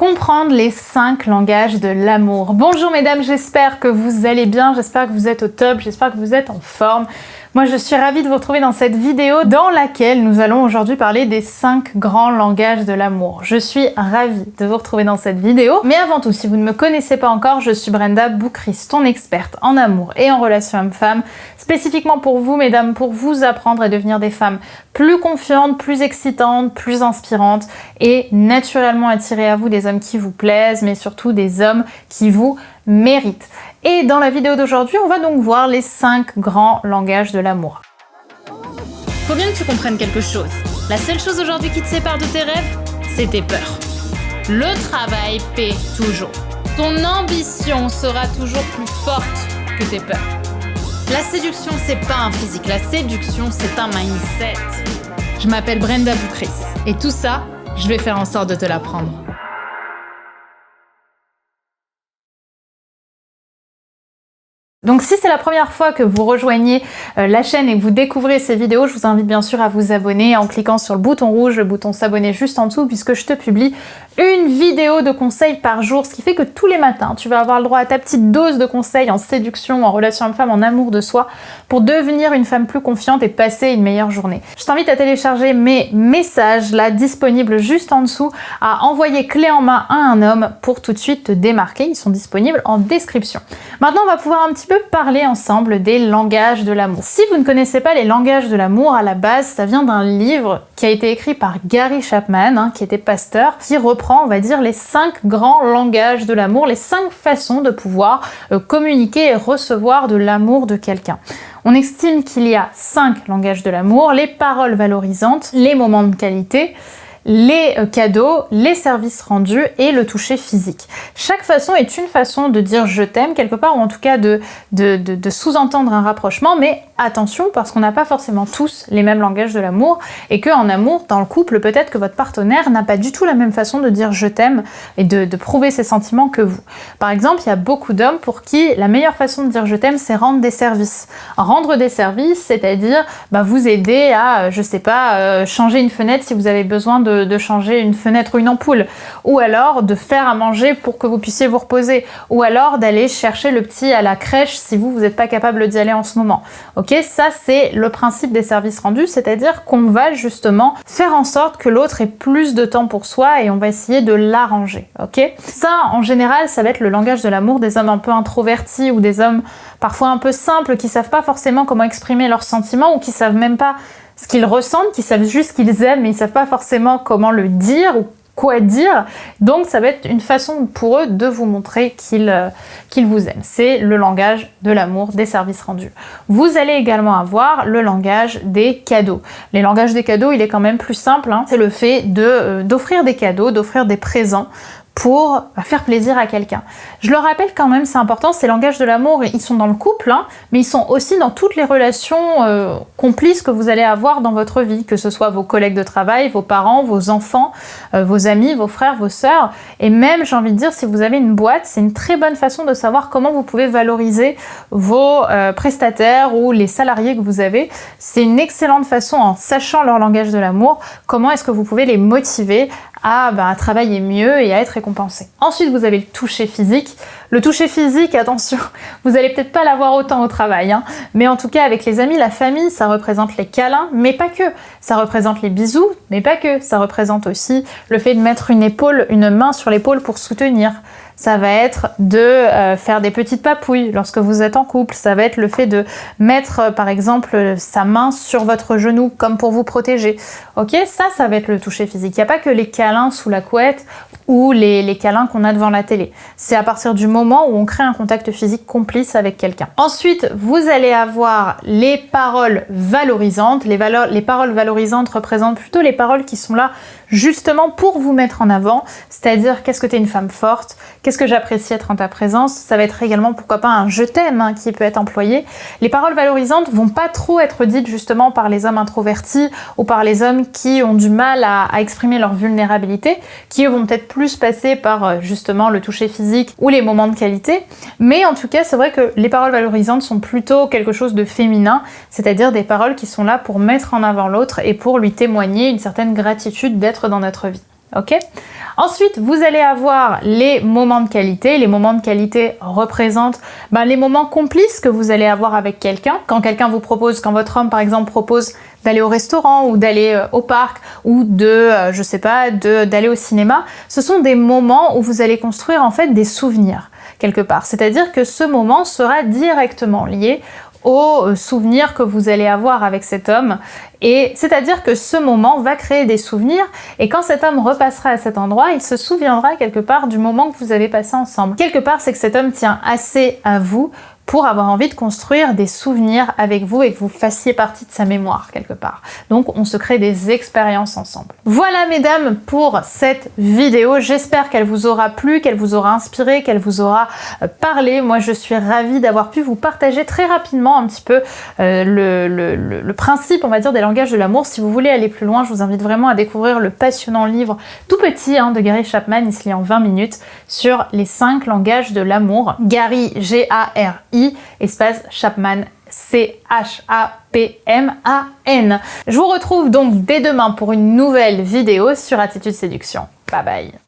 comprendre les 5 langages de l'amour. Bonjour mesdames, j'espère que vous allez bien, j'espère que vous êtes au top, j'espère que vous êtes en forme. Moi je suis ravie de vous retrouver dans cette vidéo dans laquelle nous allons aujourd'hui parler des 5 grands langages de l'amour. Je suis ravie de vous retrouver dans cette vidéo, mais avant tout, si vous ne me connaissez pas encore, je suis Brenda Boucris, ton experte en amour et en relations hommes-femmes, spécifiquement pour vous mesdames, pour vous apprendre à devenir des femmes plus confiantes, plus excitantes, plus inspirantes et naturellement attirer à vous des hommes qui vous plaisent, mais surtout des hommes qui vous méritent. Et dans la vidéo d'aujourd'hui, on va donc voir les 5 grands langages de l'amour. Faut bien que tu comprennes quelque chose. La seule chose aujourd'hui qui te sépare de tes rêves, c'est tes peurs. Le travail paie toujours. Ton ambition sera toujours plus forte que tes peurs. La séduction, c'est pas un physique. La séduction, c'est un mindset. Je m'appelle Brenda Boucris. Et tout ça, je vais faire en sorte de te l'apprendre. Donc si c'est la première fois que vous rejoignez la chaîne et que vous découvrez ces vidéos, je vous invite bien sûr à vous abonner en cliquant sur le bouton rouge, le bouton s'abonner juste en dessous, puisque je te publie une vidéo de conseils par jour, ce qui fait que tous les matins, tu vas avoir le droit à ta petite dose de conseils en séduction, en relation homme-femme, en amour de soi, pour devenir une femme plus confiante et passer une meilleure journée. Je t'invite à télécharger mes messages, là, disponibles juste en dessous, à envoyer clé en main à un homme pour tout de suite te démarquer. Ils sont disponibles en description. Maintenant, on va pouvoir un petit peu parler ensemble des langages de l'amour. Si vous ne connaissez pas les langages de l'amour, à la base, ça vient d'un livre qui a été écrit par Gary Chapman, qui était pasteur, qui reprend, on va dire, les 5 grands langages de l'amour, les 5 façons de pouvoir communiquer et recevoir de l'amour de quelqu'un. On estime qu'il y a 5 langages de l'amour: les paroles valorisantes, les moments de qualité, les cadeaux, les services rendus et le toucher physique. Chaque façon est une façon de dire je t'aime quelque part, ou en tout cas de sous-entendre un rapprochement, mais attention, parce qu'on n'a pas forcément tous les mêmes langages de l'amour, et qu'en amour, dans le couple, peut-être que votre partenaire n'a pas du tout la même façon de dire je t'aime et de prouver ses sentiments que vous. Par exemple, il y a beaucoup d'hommes pour qui la meilleure façon de dire je t'aime, c'est rendre des services. Rendre des services, c'est-à-dire vous aider à, je sais pas, changer une fenêtre si vous avez besoin de changer une fenêtre ou une ampoule, ou alors de faire à manger pour que vous puissiez vous reposer, ou alors d'aller chercher le petit à la crèche si vous n'êtes pas capable d'y aller en ce moment. Ok, ça c'est le principe des services rendus, c'est-à-dire qu'on va justement faire en sorte que l'autre ait plus de temps pour soi et on va essayer de l'arranger. Ok, ça en général, ça va être le langage de l'amour des hommes un peu introvertis ou des hommes parfois un peu simples qui savent pas forcément comment exprimer leurs sentiments ou qui savent même pas ce qu'ils ressentent, qui savent juste qu'ils aiment, mais ils savent pas forcément comment le dire ou quoi dire. Donc ça va être une façon pour eux de vous montrer qu'ils vous aiment. C'est le langage de l'amour des services rendus. Vous allez également avoir le langage des cadeaux. Les langages des cadeaux, il est quand même plus simple, c'est le fait d'offrir des cadeaux, d'offrir des présents pour faire plaisir à quelqu'un. Je le rappelle quand même, c'est important, ces langages de l'amour, ils sont dans le couple, mais ils sont aussi dans toutes les relations complices que vous allez avoir dans votre vie, que ce soit vos collègues de travail, vos parents, vos enfants, vos amis, vos frères, vos sœurs, et même, j'ai envie de dire, si vous avez une boîte, c'est une très bonne façon de savoir comment vous pouvez valoriser vos prestataires ou les salariés que vous avez. C'est une excellente façon, en sachant leur langage de l'amour, comment est-ce que vous pouvez les motiver à travailler mieux et à être récompensé. Ensuite, vous avez le toucher physique. Le toucher physique, attention, vous allez peut-être pas l'avoir autant au travail, mais en tout cas avec les amis, la famille, ça représente les câlins, mais pas que. Ça représente les bisous, mais pas que. Ça représente aussi le fait de mettre une main sur l'épaule pour soutenir. Ça va être de faire des petites papouilles lorsque vous êtes en couple. Ça va être le fait de mettre, par exemple, sa main sur votre genou, comme pour vous protéger. Ok, ça va être le toucher physique. Il n'y a pas que les câlins sous la couette ou les câlins qu'on a devant la télé. C'est à partir du moment où on crée un contact physique complice avec quelqu'un. Ensuite, vous allez avoir les paroles valorisantes. Les paroles valorisantes représentent plutôt les paroles qui sont là justement pour vous mettre en avant, c'est-à-dire qu'est-ce que tu es une femme forte, qu'est-ce que j'apprécie être en ta présence. Ça va être également pourquoi pas un je t'aime qui peut être employé. Les paroles valorisantes vont pas trop être dites justement par les hommes introvertis ou par les hommes qui ont du mal à exprimer leur vulnérabilité, qui eux vont peut-être plus passer par justement le toucher physique ou les moments de qualité. Mais en tout cas, c'est vrai que les paroles valorisantes sont plutôt quelque chose de féminin, c'est-à-dire des paroles qui sont là pour mettre en avant l'autre et pour lui témoigner une certaine gratitude d'être dans notre vie. Ok? Ensuite, vous allez avoir les moments de qualité. Les moments de qualité représentent les moments complices que vous allez avoir avec quelqu'un. Quand quelqu'un vous propose, quand votre homme par exemple propose d'aller au restaurant ou d'aller au parc ou d'aller au cinéma, ce sont des moments où vous allez construire en fait des souvenirs quelque part. C'est-à-dire que ce moment sera directement lié aux souvenirs que vous allez avoir avec cet homme. Et c'est-à-dire que ce moment va créer des souvenirs et quand cet homme repassera à cet endroit, il se souviendra quelque part du moment que vous avez passé ensemble. Quelque part, c'est que cet homme tient assez à vous pour avoir envie de construire des souvenirs avec vous et que vous fassiez partie de sa mémoire quelque part. Donc on se crée des expériences ensemble. Voilà mesdames pour cette vidéo, j'espère qu'elle vous aura plu, qu'elle vous aura inspiré, qu'elle vous aura parlé. Moi je suis ravie d'avoir pu vous partager très rapidement un petit peu le principe on va dire des langages de l'amour. Si vous voulez aller plus loin, je vous invite vraiment à découvrir le passionnant livre tout petit de Gary Chapman, il se lit en 20 minutes, sur les 5 langages de l'amour. Gary, G-A-R-I, espace Chapman, C-H-A-P-M-A-N. Je vous retrouve donc dès demain pour une nouvelle vidéo sur Attitude Séduction. Bye bye.